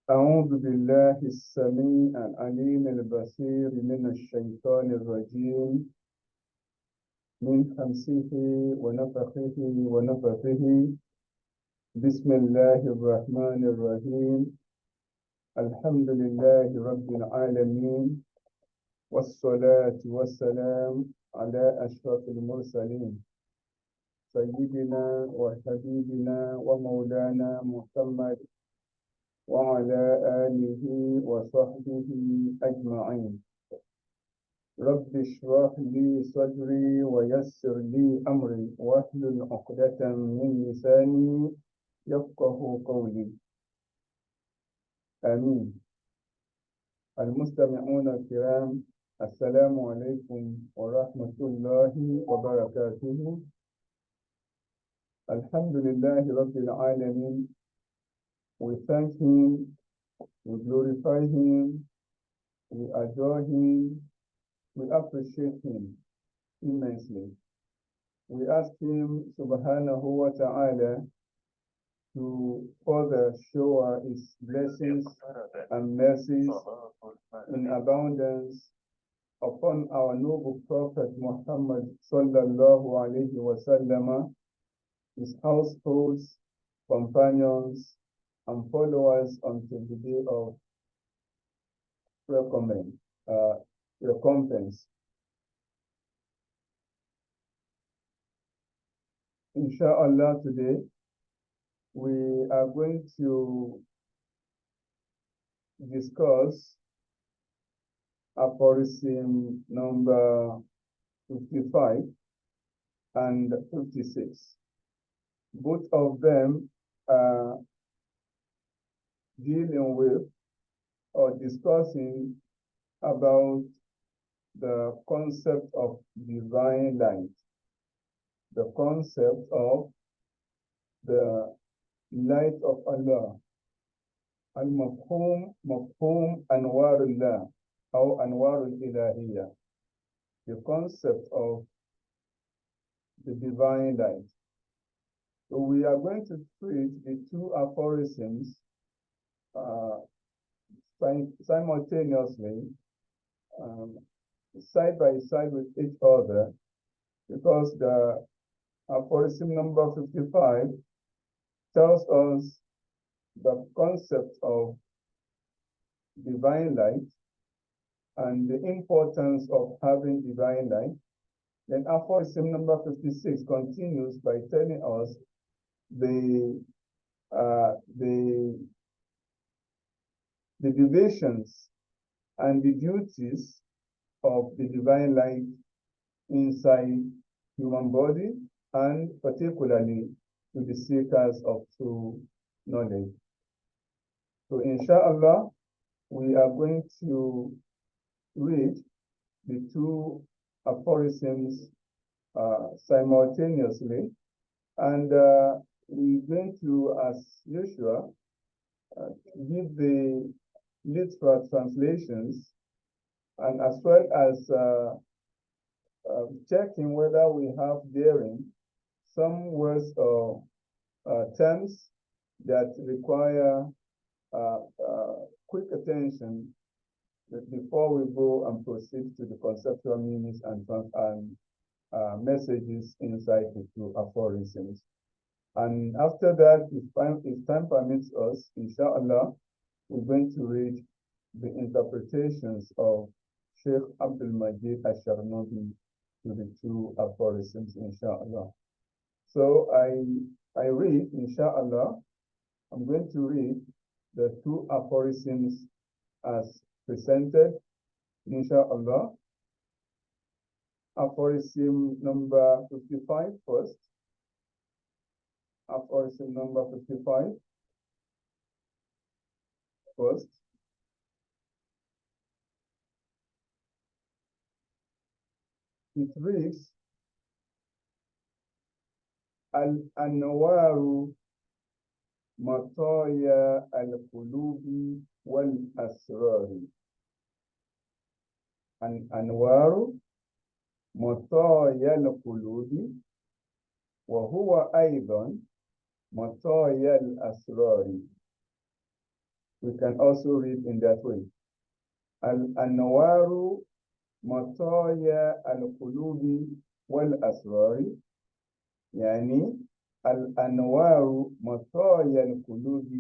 أعوذ بالله السميع العليم البصير من الشيطان الرجيم من همسه ونفخه ونفثه. بسم الله الرحمن الرحيم. الحمد لله رب العالمين، والصلاة والسلام على أشرف المرسلين سيدنا وحبيبنا ومولانا محمد وعلى آله وصحبه أجمعين. رب اشرح لي صدري ويسر لي أمري واحلل عقدة من لساني يفقه قولي. آمين. المستمعون الكرام، السلام عليكم ورحمة الله وبركاته. الحمد لله رب العالمين. We thank Him, we glorify Him, we adore Him, we appreciate Him immensely. We ask Him subhanahu wa ta'ala to further shower His blessings and mercies in abundance upon our noble Prophet Muhammad sallallahu alayhi wa sallam, his households, companions, and followers until the day of recompense. Inshallah, today we are going to discuss aphorism number 55 and 56. Both of them are dealing with or discussing about the concept of divine light, the concept of the light of Allah, al-mafhum, mafhum anwarullah, or anwarul ilahiyya, the concept of the divine light. So we are going to treat the two aphorisms simultaneously, side by side with each other, because the aphorism number 55 tells us the concept of divine light and the importance of having divine light. Then aphorism number 56 continues by telling us the divisions and the duties of the divine light inside human body, and particularly to the seekers of true knowledge. So inshallah, we are going to read the two aphorisms simultaneously, and we're going to, as usual, give the literal translations, and as well as checking whether we have therein some words or terms that require quick attention before we go and proceed to the conceptual meanings and messages inside the two aphorisms. And after that, if time permits us, inshallah, we're going to read the interpretations of Sheikh Abdul Majid Ash-Sharnobi to the two aphorisms, inshallah. So I read, inshallah, I'm going to read the two aphorisms as presented, inshallah. Aphorism number 55 first. Aphorism number 55 first. It reads, Al-Anwaru Mataya al-Qulubi wal-Asrari. Al-Anwaru Mataya al-Qulubi wa huwa aydan Mataya al-Asrari. We can also read in that way. Al-anwaru mataya al-qulubi wal-asrari. يعني الأنوار مطايا القلوب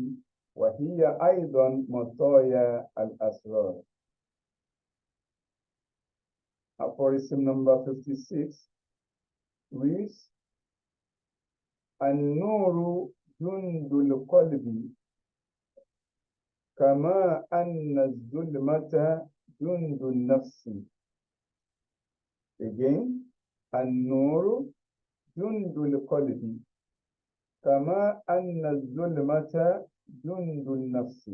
وهي أيضا مطايا الأسرار. Aphorism number 56 reads: النور جند القلب كما أن الظلمة جند النفس. Again, النور جند القلب كما أن الظلمة جند النفس.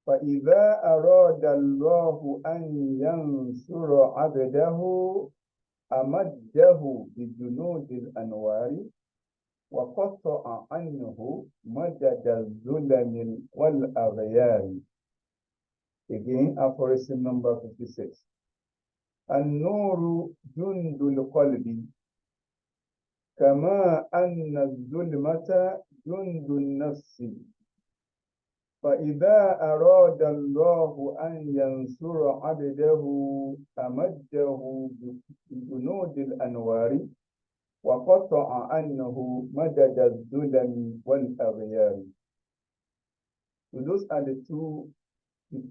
فإذا أراد الله أن ينصر عبده أمده بجنود الأنوار وقطع عنه مدد الظلم والأغيار. Again, aphorism number 56. النور جند القلب كما أن الظلمة جند النفس. فإذا أراد الله أن ينصر عبده أمده بجنود الأنوار وقطع عنه مدد الظلم والأغيار. So those are the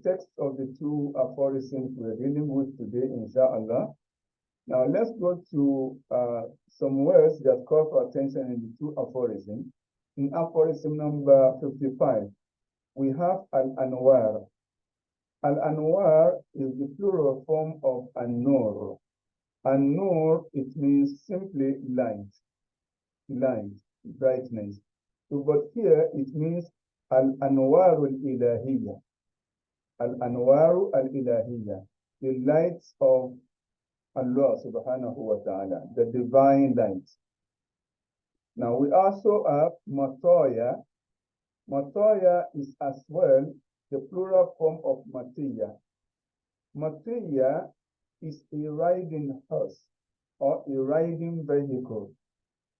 text of the two aphorisms we're dealing with today, inshallah. Now let's go to some words that call for attention in the two aphorisms. In aphorism number 55, we have al-anwar. Al-anwar is the plural form of an-nur. An-nur, it means simply light, brightness. So, but here it means al-anwaru al-ilahiyya. Al-anwaru al-ilahiyya, the lights of Allah subhanahu wa ta'ala, the divine light. Now we also have matoya. Matoya is as well the plural form of matiya. Matiya is a riding horse or a riding vehicle.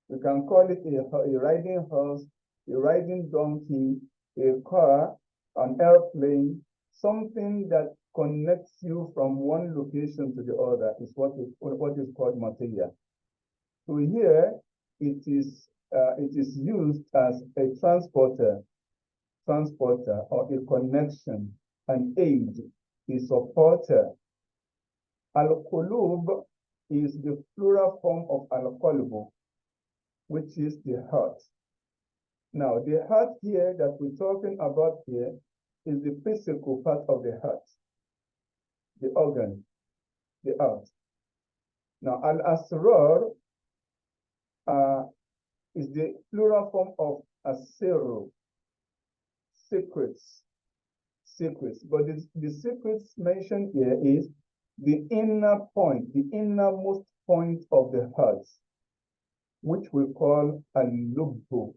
We can call it a riding horse, a riding donkey, a car, an airplane, something that connects you from one location to the other is what is called matiya. So here it is used as a transporter or a connection, an aid, a supporter. Al-qulub is the plural form of al-qalbu, which is the heart. Now, the heart here that we're talking about here is the physical part of the heart, the organ, the heart. Now, al-asrar is the plural form of asirru, secrets. But the secrets mentioned here is the inner point, the innermost point of the heart, which we call al-lubbu,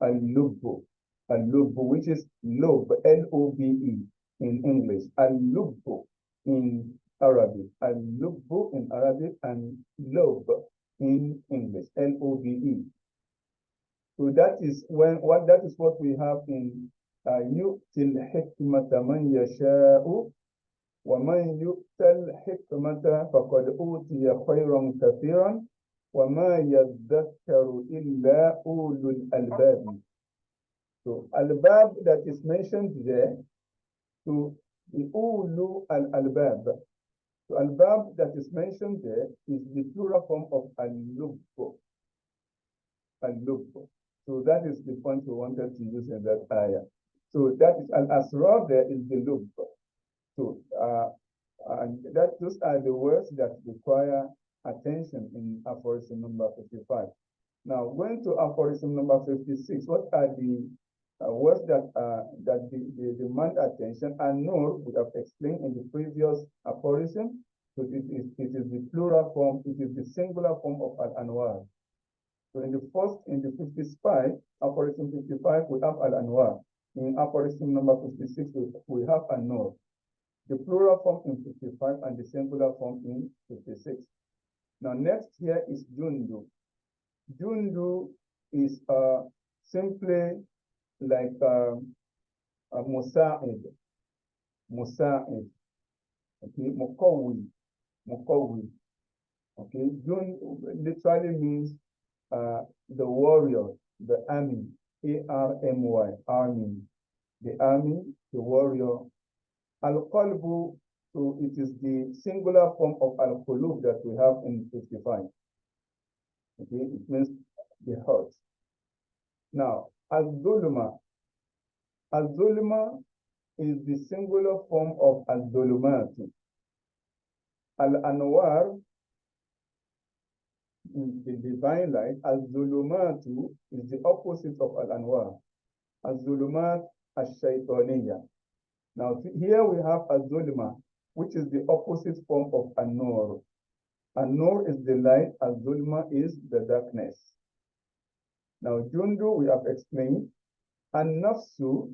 which is lub, L-O-B-E in English, al-lubbu in Arabic, al-lubbu in Arabic, and lub in English, L-O-B-E. So that is what we have in yu'til hikmata man yasha'u wa man yu'tal hikmata faqad utiya khayran kathiran wa ma yadhakkaru illa ulul albab. So albab that is mentioned there, to the ulu al-albab. So albab that is mentioned there is the plural form of al-lubbu. Al-lubbu. So that is the point we wanted to use in that ayah. So that is al-asrar, there is the lub. So those are the words that require attention in aphorism number 55. Now going to aphorism number 56, what are the words that demand attention? An-nur, we have explained in the previous aphorism. So it is the plural form, it is the singular form of al-anwar. So in the 55, aphorism 55, we have al-anwar. In aphorism number 56, we have an-nur. The plural form in 55 and the singular form in 56. Now next here is jundu. Jundu is simply like Musa'id, Musa'id, okay, Muqawwi, okay, Jund literally means the warrior, the army, A-R-M-Y, army, the army, the warrior. Al-Qalbu, so it is the singular form of Al-Qulub that we have in 55. Okay, it means the heart. Now, Al-Zulma. Al-Zulma is the singular form of Al-Zulumat. Al-Anwar, the divine light. Al-Zulumatu is the opposite of Al-Anwar. Al-Zulumat Al-Shaytaniyya. Now, here we have Al-Zulma, which is the opposite form of An-Nur. An-Nur is the light, Al-Zulma is the darkness. Now, Jundu, we have explained. An-Nafsu,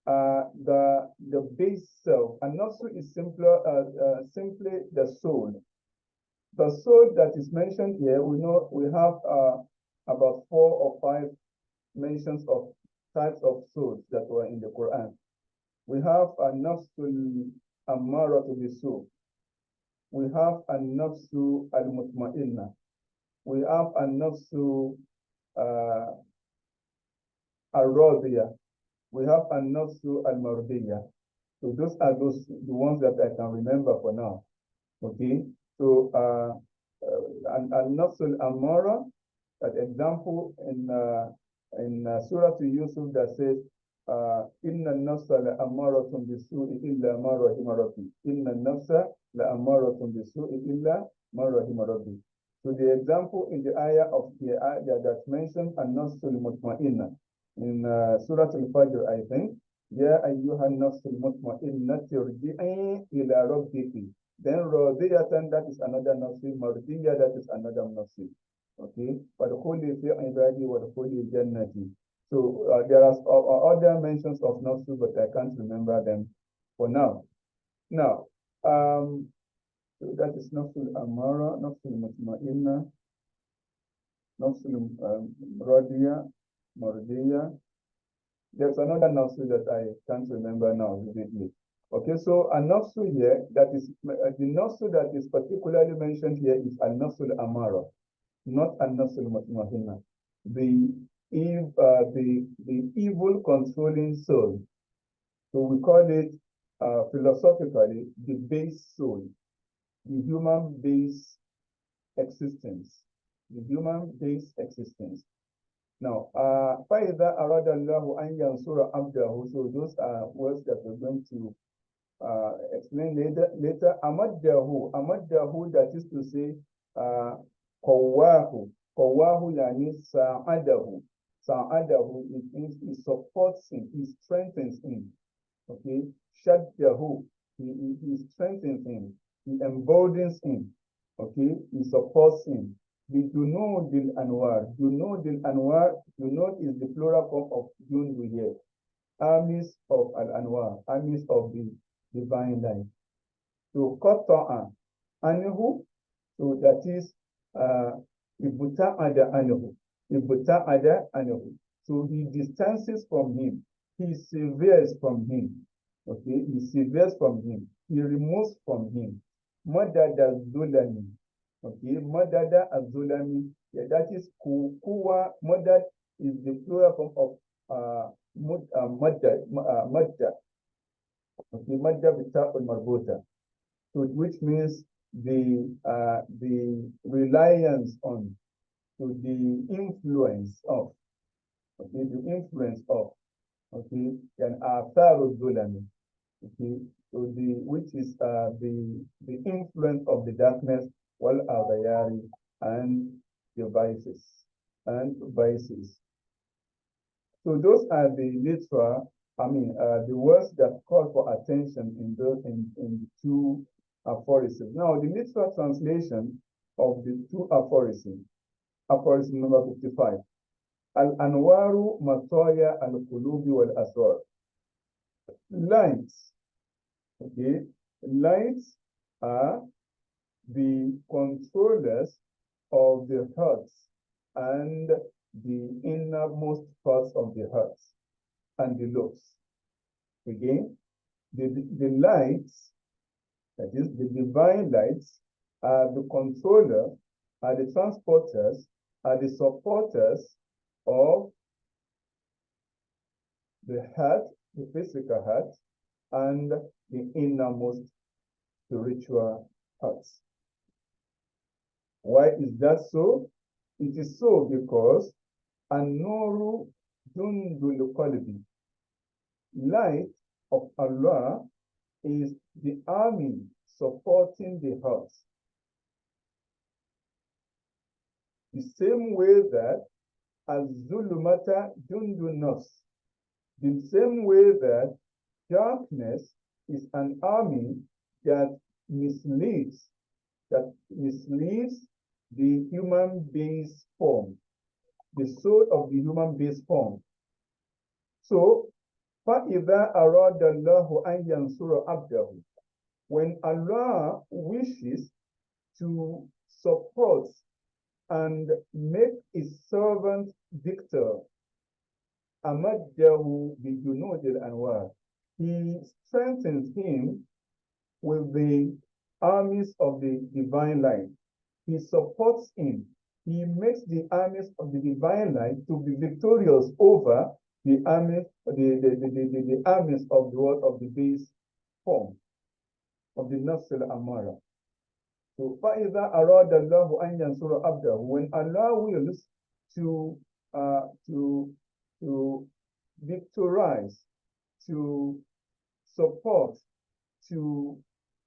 the base self. An-Nafsu is simply the soul. The soul that is mentioned here, we know we have about 4 or 5 mentions of types of souls that were in the Quran. We have An-Nafsul Ammara to bisu. We have An-Nafsu Al-Mutma'inna. We have An-Nafsu Al-Radiyah. We have An-Nafsu Al-Mardiyah. So those are the ones that I can remember for now. Okay. So An-Nafsu Al-Ammara, that example in Surah to Yusuf that says, Inna nafsa la amaratun bisu'i illa ma rahima rabbi. Inna nafsa la amaratun bisu'i illa ma rahima rabbi. So the example in the ayah of the ayah that mentioned an-nafsul mutma'inna in Surah Al-Fajr, I think. Ya ayyuhan nafsul mutma'inna tirji'i ila rabbiki. Then radiyatan, that is another nafsi. Mardiyya, that is another nafsi. Okay. Wadkhuli fi ibadi wadkhuli jannati. So there are other mentions of nafsu, but I can't remember them for now. Now, so that is nafsul amara, nafsul mutma'inna, nafsul radiya, mardiya. There's another nafsu that I can't remember now vividly. Okay, so a nafsu here, that is the nafsu that is particularly mentioned here is a nafsul amara, not a nafsul mutma'inna. The evil controlling soul. So we call it philosophically the base soul, the human base existence, the human base existence. Now, فَإِذَا أَرَادَ اللَّهُ أَنْ يَنْصُرَ عَبْدَهُ. So those are words that we're going to explain later. Amaddahu, that is to say, Qawahu yani sa'adahu. Sa'adahu, it means he supports him, he strengthens him. Okay, Shaddahu, he strengthens him, he emboldens him. Okay, he supports him. The Junudil Anwar. Junudil Anwar, Junud is the plural form of Jundu here. Armies of Al-Anwar, armies of the divine light. So Qata'a Anhu, so that is Ibuta'ada Anhu. Ibuta'ada Anhu. So he distances from him. He severes from him. Okay, he severes from him. He removes from him. Madada Zulami. Okay, Madada Azulami. Yeah, that is Kuwa. Madad is the plural form of Madda. Okay, Madda Bita'ul Marbota. So which means the reliance on, to the influence of, okay, the influence of, okay, and Atharu Zulami. Okay, so which is the influence of the darkness, wal aghyari, and the vices and vices. So those are the literal, the words that call for attention in the two aphorisms. Now, the literal translation of the two aphorisms, aphorism number 55. Al-Anwaru Matoya al-Qulubi wal-Asrar. Lights, okay, lights are the controllers of the hearts and the innermost parts of the hearts and the lobes. Again, the lights, that is, the divine lights, are the controller, are the transporters, are the supporters of the heart, the physical heart, and the innermost spiritual hearts. Why is that so? It is so because An-Nuru Jundul Qalbi, light of Allah, is the army supporting the heart. The same way that Az-Zulumata Jundun Nafs, the same way that darkness is an army that misleads the human being's form, the soul of the human being's form. So, فَإِذَا أَرَادَ اللَّهُ أَنْ يَنْصُرَ عَبْدَهُ, when Allah wishes to support and make his servant victor, أَمَدَّهُ بِجُنُودِ الْأَنْوَارِ, he strengthens him with the armies of the divine light. He supports him. He makes the armies of the divine light to be victorious over the armies, the armies of the world of the base form of the Nafs al-Amara. So, فَإِذَا أَرَادَ اللَّهُ أَنْ يَنْصُرَ عَبْدَهُ, when Allah wills to victorize, to support, to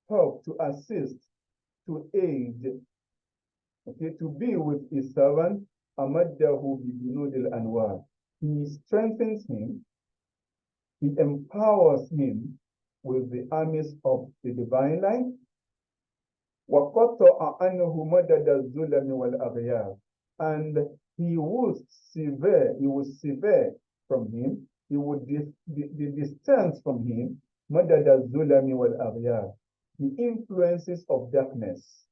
help, to assist, to aid, okay, to be with his servant, Amaddahu bi anwar. He strengthens him, he empowers him with the armies of the divine light. وَقَطَّعَ عَنْهُ مَدَدَ الظُّلَمِ وَالْأَغْيَارِ, and he would sever from him, he would distance from him مَدَدَ الظُّلَمِ وَالْأَغْيَارِ, the influences of darkness,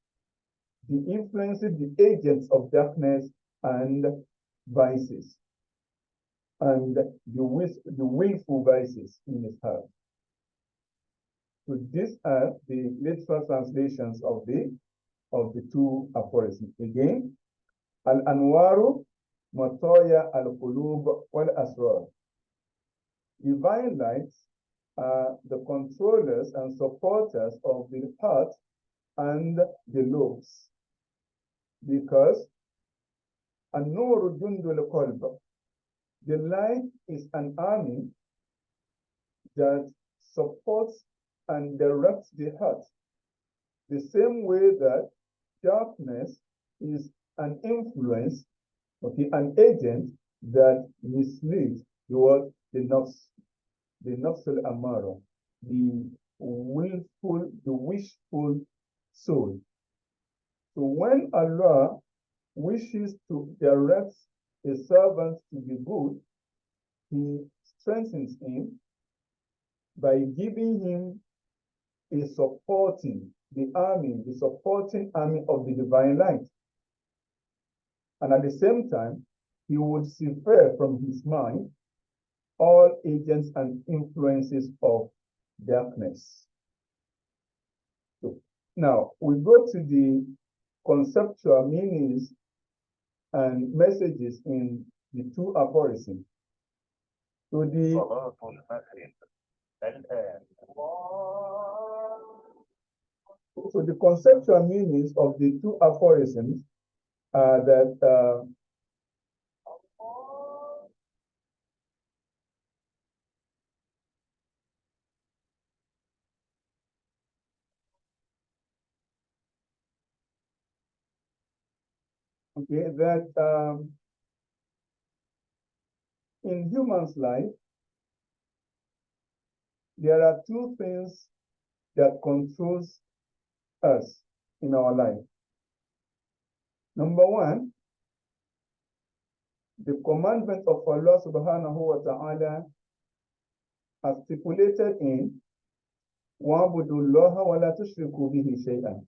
the influences, the agents of darkness and vices, and the willful vices in his heart. So these are the literal translations of the two aphorisms. Again, Al-Anwaru Mataya al-Qulub wal-Asrar. Divine lights are the controllers and supporters of the heart and the lobes. Because An-Nuru Jundul Qalb, the light is an army that supports and directs the heart, the same way that darkness is an influence, okay, an agent that misleads the nafs al-amara, the willful, the wishful soul. So when Allah wishes to direct a servant to be good, he strengthens him by giving him the supporting army of the divine light. And at the same time, he would sever from his mind all agents and influences of darkness. So now we go to the conceptual meanings and messages in the two aphorisms. So the conceptual meanings of the two aphorisms are that in humans' life, there are two things that controls us in our life. Number one, the commandment of Allah subhanahu wa ta'ala as stipulated in وَعْبُدُوا اللَّهَ وَلَا تُشْرِكُوا بِهِ شَيْئًا.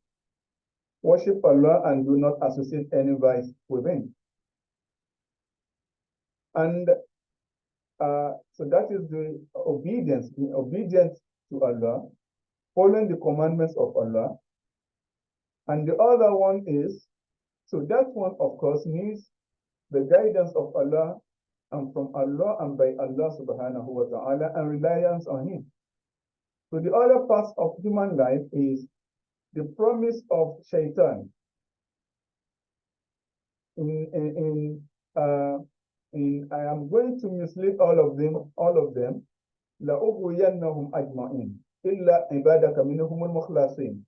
Worship Allah and do not associate any vice with him. And So that is the obedience, being obedient to Allah, following the commandments of Allah. And the other one is, so that one, of course, needs the guidance of Allah and from Allah and by Allah subhanahu wa ta'ala and reliance on Him. So the other part of human life is the promise of shaitan. I am going to mislead all of them. لَأُغْوِيَنَّهُمْ أَجْمَعِينَ إِلَّا عِبَادَكَ مِنْهُمُ الْمُخْلَصِينَ.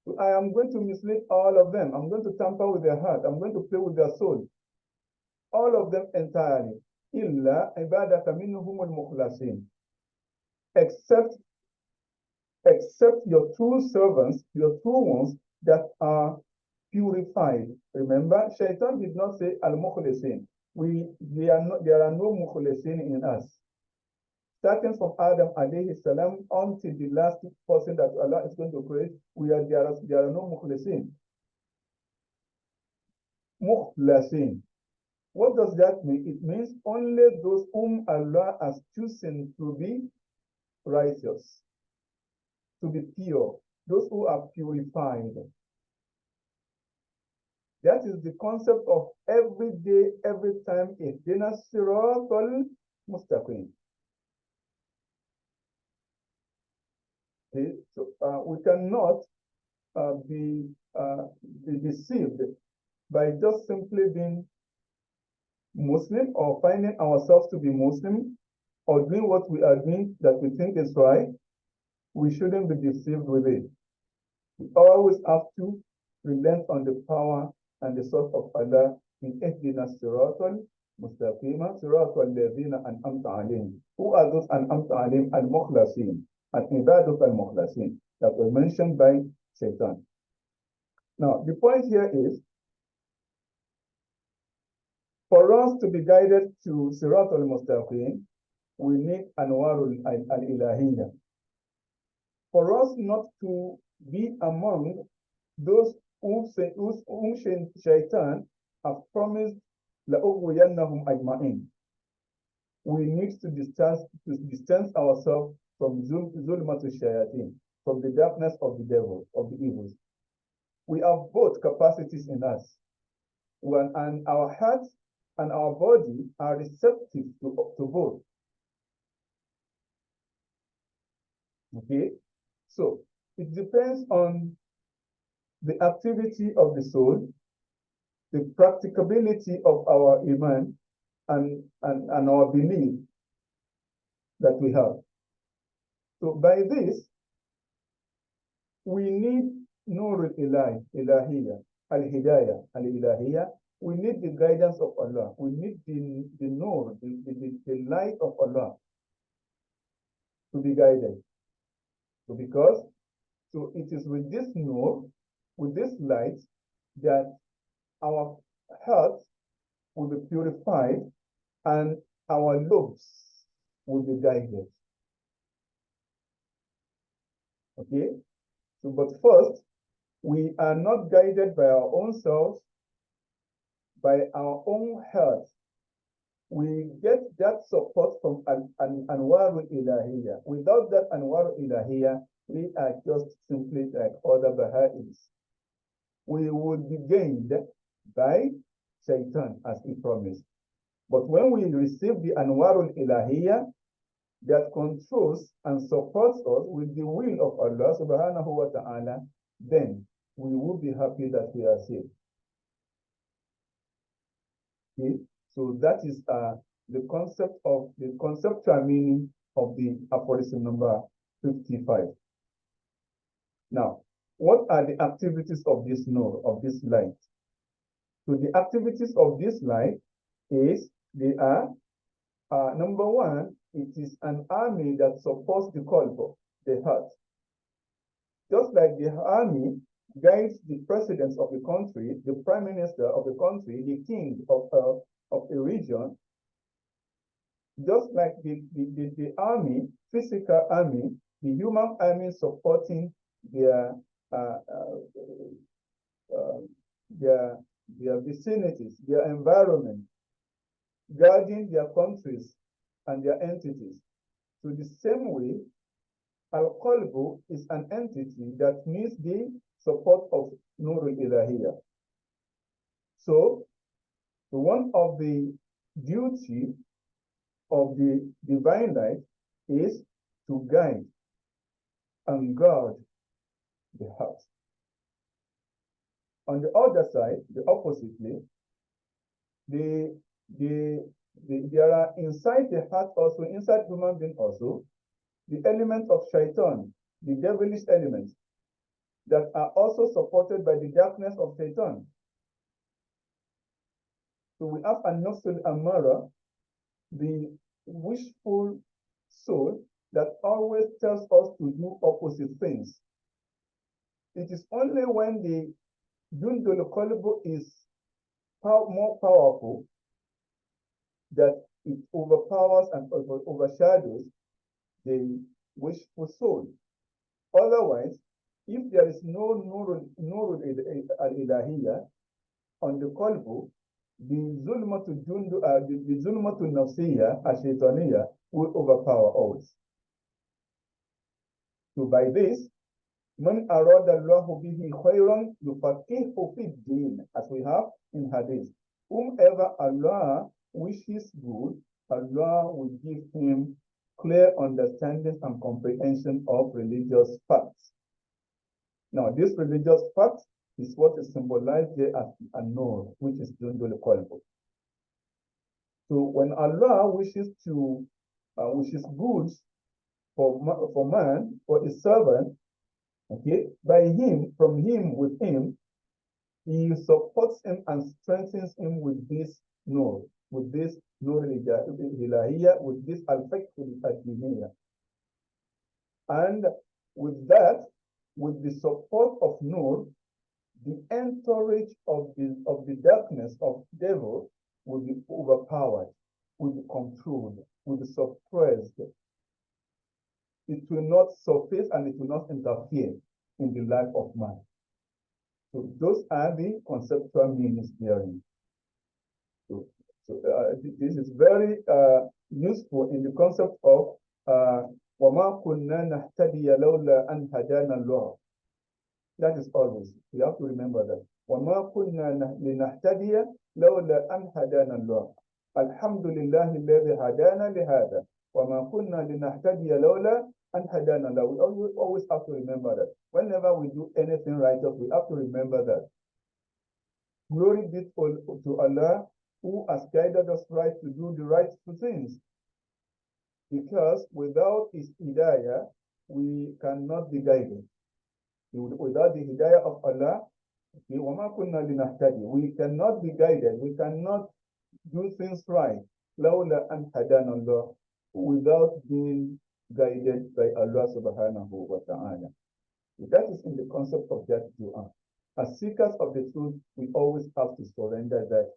So I am going to mislead all of them. I'm going to tamper with their heart. I'm going to play with their soul. All of them entirely. إِلَّا عِبَادَكَ مِنْهُمُ الْمُخْلَصِينَ. Except your true servants, your true ones that are purified. Remember, Shaitan did not say al-mukhlisin. There are no mukhlisin in us. Starting from Adam alayhi salam until the last person that Allah is going to create, there are no mukhlisin. Mukhlasin. What does that mean? It means only those whom Allah has chosen to be righteous, to be pure, those who are purified. That is the concept of every day, every time, ihdina siratal mustaqim. Okay, so we cannot be deceived by just simply being Muslim or finding ourselves to be Muslim or doing what we are doing that we think is right. We shouldn't be deceived with it. We always have to relent on the power and the source of Allah in ihdina siratal mustaqima siratal ladhina an'amta alayhim. Who are those an'amta alayhim? Al-mukhlasin, al-ibaduk al-mukhlasin, that were mentioned by Shaitan. Now, the point here is, for us to be guided to siratal mustaqim, we need anwarul al-ilahiyya. For us not to be among those whom Shaitan have promised لَأُغْوِيَنَّهُمْ أَجْمَعِينَ. We need to distance ourselves from zulmatul shayateen, from the darkness of the devil, of the evils. We have both capacities in us, and our hearts and our body are receptive to both. Okay, so it depends on the activity of the soul, the practicability of our iman, and our belief that we have. So by this, we need Nur al-Ilahiyya, al-Hidayah, al-Ilahiyya. We need the guidance of Allah. We need the Nur, the light of Allah to be guided. So it is with this Nur, with this light, that our hearts will be purified and our lobes will be guided. Okay? So, but first, we are not guided by our own selves, by our own hearts. We get that support from Anwarul Ilahiyya. Without that Anwarul Ilahiyya, we are just simply like other Baha'is. We would be gained by Shaitan, as he promised. But when we receive the Anwarul Ilahiyya that controls and supports us with the will of Allah subhanahu wa ta'ala, then we will be happy that we are saved. Okay? So that is the conceptual meaning of the aphorism number 55. Now, what are the activities of this nur, of this light? So the activities of this light they are, number one, it is an army that supports the qalb, the heart. Just like the army guides the president of the country, the prime minister of the country, the king of a region, just like the army, physical army, the human army supporting their vicinities, their environment, guarding their countries and their entities. So the same way, Al-Qalbu is an entity that needs the support of Nur al-Ilahiyya. So one of the duty of the divine light is to guide and guard the heart. On the other side, the oppositely, there are inside the heart also, inside human being also, the element of shaitan, the devilish elements that are also supported by the darkness of shaitan. So we have an-nafsul amara, the wishful soul that always tells us to do opposite things. It is only when the Jundul Qalbu is more powerful that it overpowers and overshadows the wishful soul. Otherwise, if there is no Nurul al-Ilahiyya on the Qalbu, the Zulmatu Nafsiyya, Ash-Shaytaniyya, will overpower always. So by this, Man arada Allahu bihi khayran yufaqihu fi din, as we have in Hadith. Whomever Allah wishes good, Allah will give him clear understanding and comprehension of religious facts. Now, this religious fact is what is symbolized here as an-nur, which is Jundul Qalbu. So when Allah wishes good for man, for his servant, okay, by him, from him, with him, he supports him and strengthens him with this nur, with this nur ilahiyya, with this al-fiqh al-diniyya. And with that, with the support of nur, the entourage of the darkness of devil will be overpowered, will be controlled, will be suppressed. It will not surface and it will not interfere in the life of man. So those are the conceptual meanings herein. This is very useful in the concept of وَمَا كُنَّا نَهْتَدِيَ لَوْلَا أَنْ هَدَانَا اللَّهُ. That is always, we have to remember that. وَمَا كُنَّا لِنَهْتَدِيَ لَوْلَا أَنْ هَدَانَا اللَّهُ. الحمد لله الذي هدانا لهذا وما كنا لنهتدي لولا أن هدانا الله. We always have to remember that. Whenever we do anything righteous, we have to remember that. Glory be to Allah who has guided us right to do the right things. Because without his hidayah, we cannot be guided. Without the hidayah of Allah, we cannot be guided. We cannot do things right. لولا أن هدانا الله, without being guided by Allah subhanahu wa ta'ala. That is in the concept of that Jum'ah. As seekers of the truth, we always have to surrender that,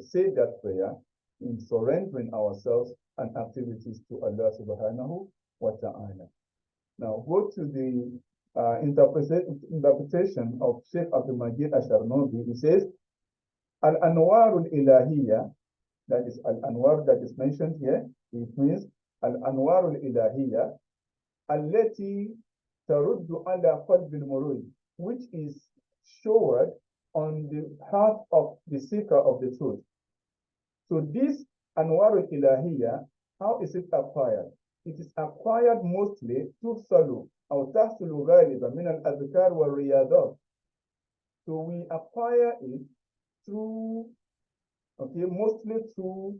say that prayer in surrendering ourselves and activities to Allah subhanahu wa ta'ala. Now go to the interpretation of Sheikh Abdul Majid Asharnobi. He says, Al-Anwar al-Ilahiyya, that is Al-Anwar that is mentioned here, it means Al-Anwar al-Ilahiyya, Allati taruddu ala qalbi al-murid, which is showered on the heart of the seeker of the truth. So this Anwar al-Ilahiyya, how is it acquired? It is acquired mostly tuhsalu aw tahsulu ghaliban min al-adhkar wa riyadat. So we acquire it through, okay, mostly through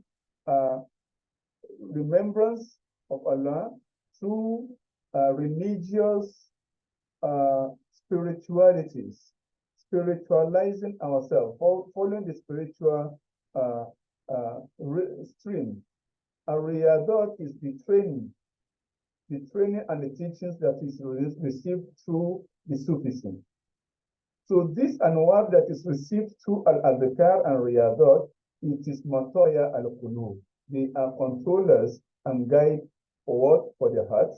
remembrance of Allah, through religious spiritualities, spiritualizing ourselves, following the spiritual stream. Riyadat is the training and the teachings that is received through the Sufism. So this anwar that is received through al-adhkar and riyadat, it is matoya al-qulub. They are controllers and guide for what? For the heart.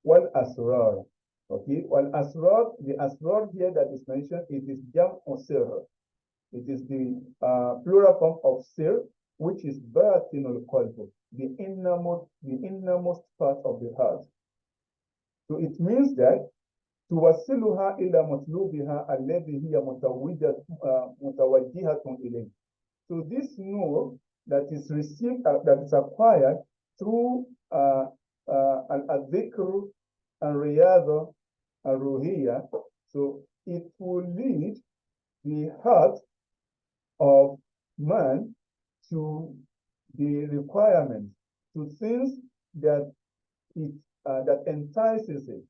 Wal asrar. Okay, wal asrar, the asrar here that is mentioned, it is jam'u sir. It is the plural form of sir, which is batinul qalb, the innermost part of the heart. So it means that توصلها إلى مطلوبها الذي هي متوجهة إليه. So this nur that is received, that is acquired through al-dhikr and riyadha and ruhiyya, so it will lead the heart of man to the requirement, to things that that entices it.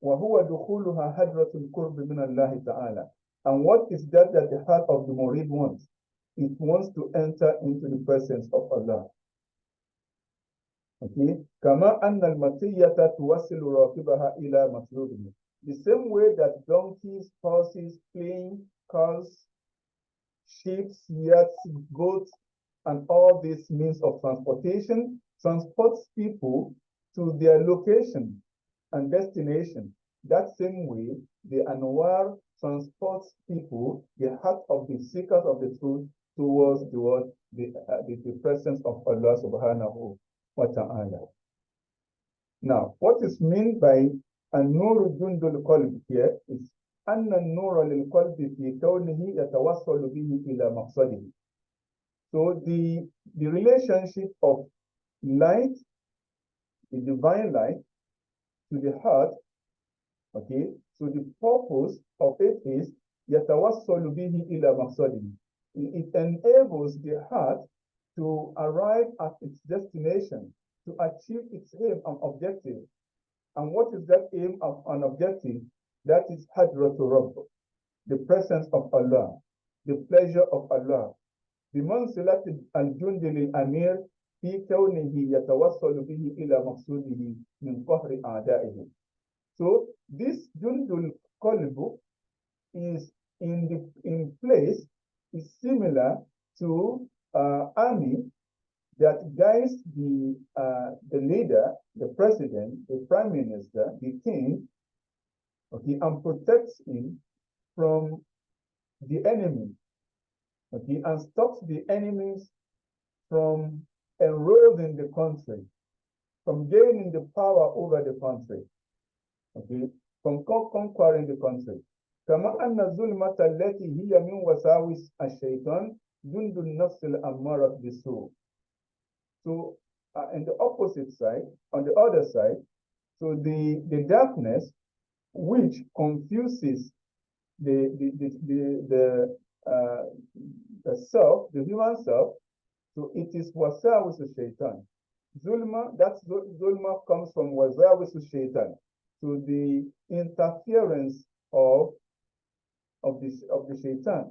وهو دخولها حضرة القرب من الله تعالى. And what is that the heart of the murid wants? It wants to enter into the presence of Allah. Okay. كما أن المطية توصل راكبها إلى مطلوبه. The same way that donkeys, horses, planes, cars, ships, yachts, boats, and all these means of transportation transports people to their location and destination. That same way, the Anwar transports people, the heart of the seekers of the truth, towards the presence of Allah subhanahu wa ta'ala. Now, what is meant by an-nur jundul qalb here is أن النور للقلب في كونه يتوصل به إلى مقصده. So the relationship of light, the divine light, to the heart, okay, so the purpose of it is يتوصل به إلى مقصده. It enables the heart to arrive at its destination, to achieve its aim and objective. And what is that aim of an objective? That is Hadratul Rabb, the presence of Allah, the pleasure of Allah. بمنزلة الجند للأمير في كونه يتوصل به إلى مقصوده من قهر أعدائه. So this Jundul Qalb is in place, is similar to army that guides the leader, the president, the prime minister, the king, okay, and protects him from the enemy, okay, and stops the enemies from eroding the country, from gaining the power over the country, okay, from conquering the country. كما أن الظلمة التي هي من وساوس الشيطان جند النفس الأمارة بالسوء. So in the opposite side, on the other side, so the darkness which confuses the self, the human self, so it is wasawis shaitan. Zulma, that's zulma comes from wasawis shaitan. So the interference of the shaitan,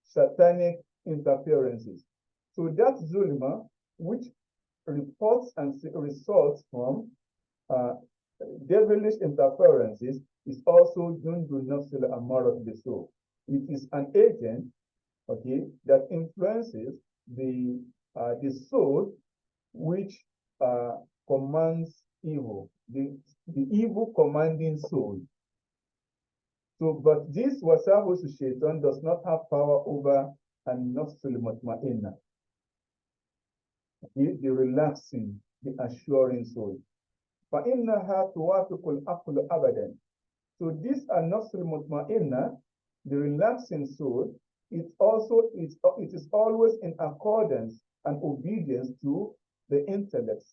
satanic interferences. So that zulma, which reports and results from devilish interferences, is also Jundul Nafsil Amarat Bisu. It is an agent, okay, that influences the soul, which commands evil, the evil commanding soul. So, but this wasawus shaitan does not have power over an-nafsul mutma'inna, the relaxing, the assuring soul. فَإِنَّهَا تُوَافِقُ الْعَقْلُ أَبَدًا. So this an-nafsul mutma'inna, the relaxing soul, it is always in accordance and obedience to the intellect,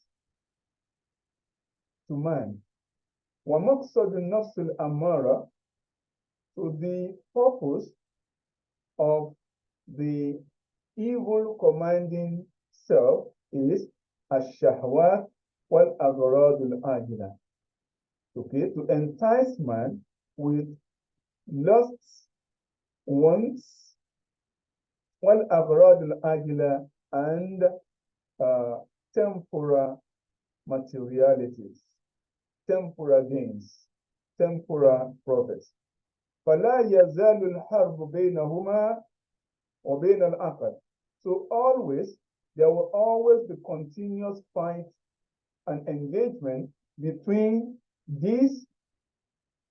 to man. وَمَقْصَدُ النَّفْسِ الْأَمَّارَةِ. So the purpose of the evil commanding self is ash-shahwat wal-aghrad al-ajila. Okay, to entice man with lusts, wants, wal-aghrad al-ajila, and temporal materialities, temporal gains, temporal profits. فلا يزال الحرب بينهما وبين العقل. So there will always be continuous fight and engagement between this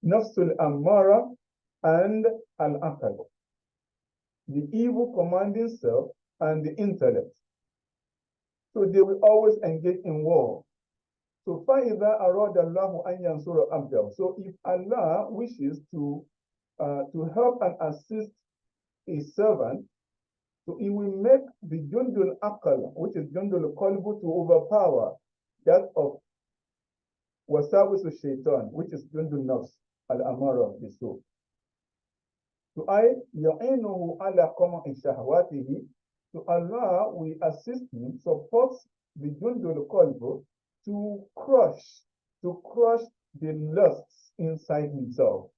nafsul ammara and al-aql, the evil commanding self and the intellect. So they will always engage in war. So فَإِذَا أَرَادَ اللَّهُ أَنْ يَنْصُرَ عَبْدَهُ. So if Allah wishes to help and assist his servant, so he will make the jundul aqal, which is jundul qalbu, to overpower that of wasawisu shaitan, which is jundul nafs, al-amara of the soul. So يَعِينُهُ عَلَى قَمَعِ شَهْوَاتِهِ. So Allah will assist him, supports the jundul qalbu to crush the lusts inside himself.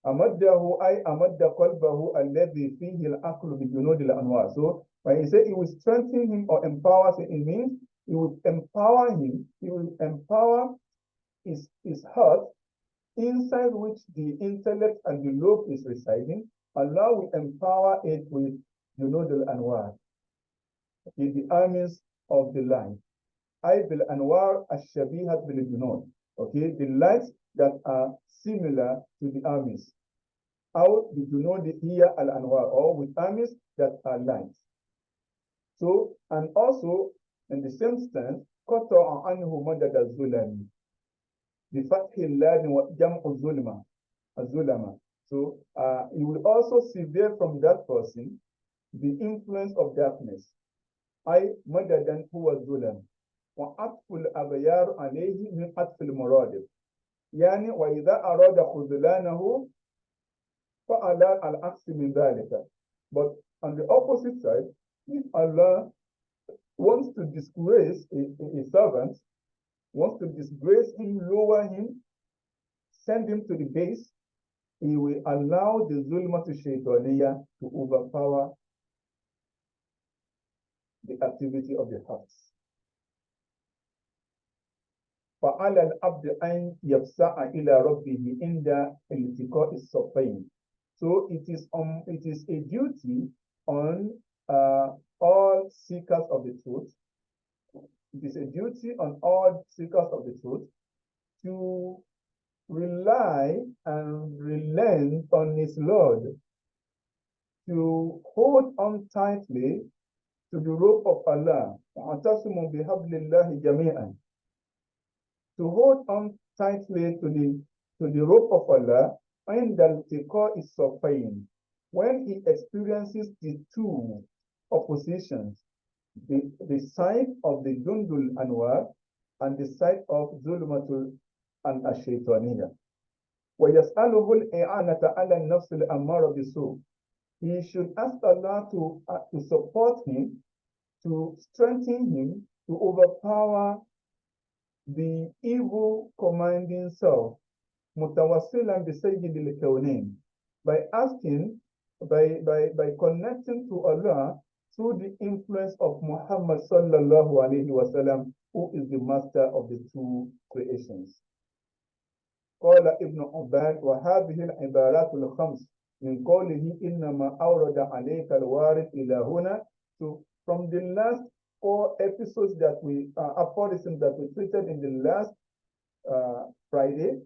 أمده أي أمد قلبه الذي فيه العقل بجنود الأنوار. So when he said he will strengthen him or empower him, it means he will empower him, he will empower his heart, inside which the intellect and the lobe is residing. Allah will empower it with junud al-anwar, the armies of the light. أي بالأنوار الشبيهة بالجنود. Okay, the lights that are similar to the armies. Or the junud here al-anwar, or with armies that are lights. So, and also in the same stance, قطع عنه مدد الظلم بفتح اللام وجمع الظلمة. So, he will also sever from that person the influence of darkness. أي مددا هو الظلم وعطف الأغيار عليه من عطف المرادف. يعني وإذا أراد خذلانه فعلى العكس من ذلك. But on the opposite side, if Allah wants to disgrace a servant, wants to disgrace him, lower him, send him to the base, he will allow the zulma to shaitaniya to overpower the activity of the hearts. فعلى العبد أن يفسع إلى ربه عند التقاء الصفين. So it is a duty on all seekers of the truth. It is a duty on all seekers of the truth to rely and relent on his Lord, to hold on tightly to the rope of Allah, وَاعْتَصِمُوا بِحَبْلِ اللَّهِ جَمِيعًا, to hold on tightly to the rope of Allah, عند التقاء الصفين, when he experiences the two oppositions, the side of the Jundul Anwar and the side of Zulmatul and Ashaytaniyah. وَيَسْأَلُهُ الْإِعَانَةَ عَلَى النَّفْسِ الْأَمَّارَ بِالسُّوءِ. He should ask Allah to support him, to strengthen him, to overpower the evil commanding self, mutawassilan bi sayyidil kawnain, by asking, by connecting to Allah through the influence of Muhammad sallallahu alaihi wasallam, who is the master of the two creations. قال ابن عباد وهذه العبارات الخمس من قوله إنما أورد عليك الوارد إلى هنا. So from the last 4 episodes that aphorisms that we treated in the last Friday,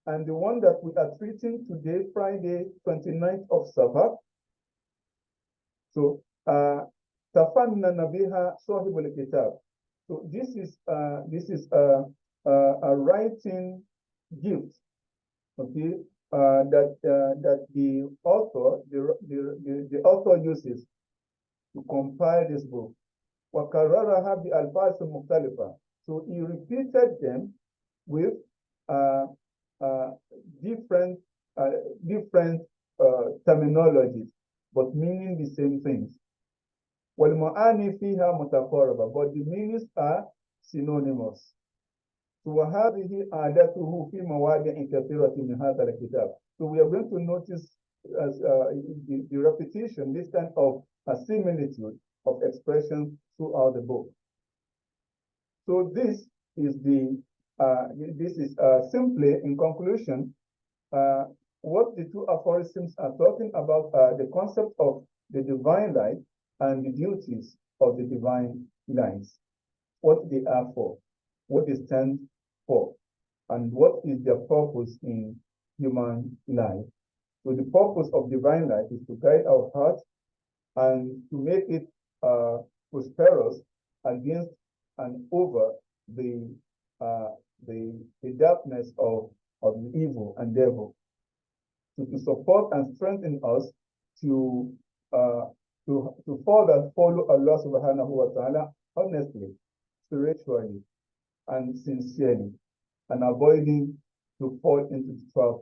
and the one that we are treating today, Friday, 29th of Safar. So, تفنن بها صاحب الكتاب. So this is a writing gift, okay, that the author uses to compile this book. وكررها بألفاظ مختلفة. So he repeated them with different terminologies, but meaning the same things. والمعاني فيها متقاربة, but the meanings are synonymous. وهذه عادته في مواضع كثيرة من هذا الكتاب. So we are going to notice as the repetition, this kind of a similitude of expression throughout the book. So this is simply, in conclusion, what the two aphorisms are talking about, the concept of the divine light and the duties of the divine lights, what they are for, what they stand for, and what is their purpose in human life. So the purpose of divine light is to guide our hearts, and to make it prosperous against and over the uh, the darkness of the evil and devil, to support and strengthen us to uh, to further follow Allah subhanahu wa ta'ala honestly, spiritually, and sincerely, and avoiding to fall into the trap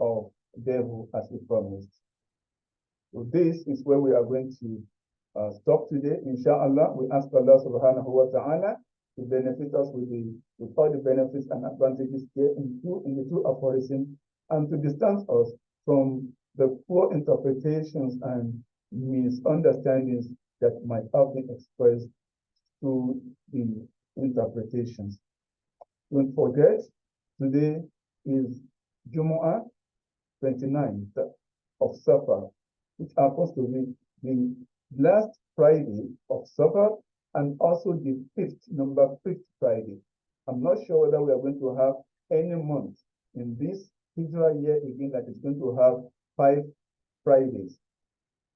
of the devil as we promised. So this is where we are going to stop today. Inshallah, we ask Allah subhanahu wa ta'ala to benefit us with all the benefits and advantages here in the two aphorisms, and to distance us from the poor interpretations and misunderstandings that might have been expressed through the interpretations. Don't forget, today is Jum'ah 29th of Safar, which happens to be the last Friday of Safar and also the number fifth Friday. I'm not sure whether we are going to have any month in this Hijrah year again that is going to have 5 Fridays.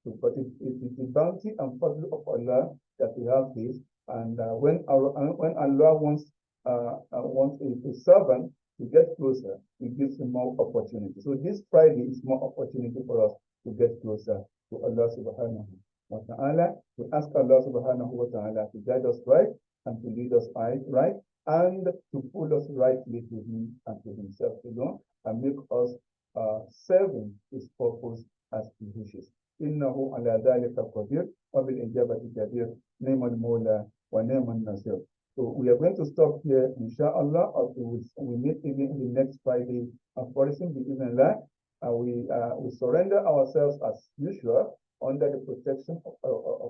So, but it is the bounty and fadl of Allah that we have this. And when Allah wants a servant to get closer, He gives him more opportunity. So this Friday is more opportunity for us to get closer to Allah subhanahu wa ta'ala. We ask Allah subhanahu wa ta'ala to guide us right and to lead us right and to pull us rightly to Him and to Himself alone, and make us serving His purpose as He wishes. إنه على ذلك قدير وبالإجابة جدير نعم المولى ونعم النصير. So we are going to stop here, inshallah, until we meet again in the next Friday aphorism, bi'idhnillah. We surrender ourselves as usual under the protection of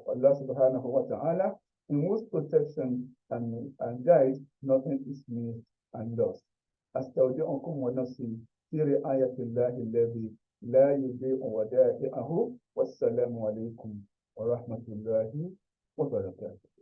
Allah subhanahu wa ta'ala, in whose protection and guide nothing is missed and lost. أستودعكم ونفسي في رعاية الله الذي لا يضيع ودائعه والسلام عليكم ورحمة الله وبركاته.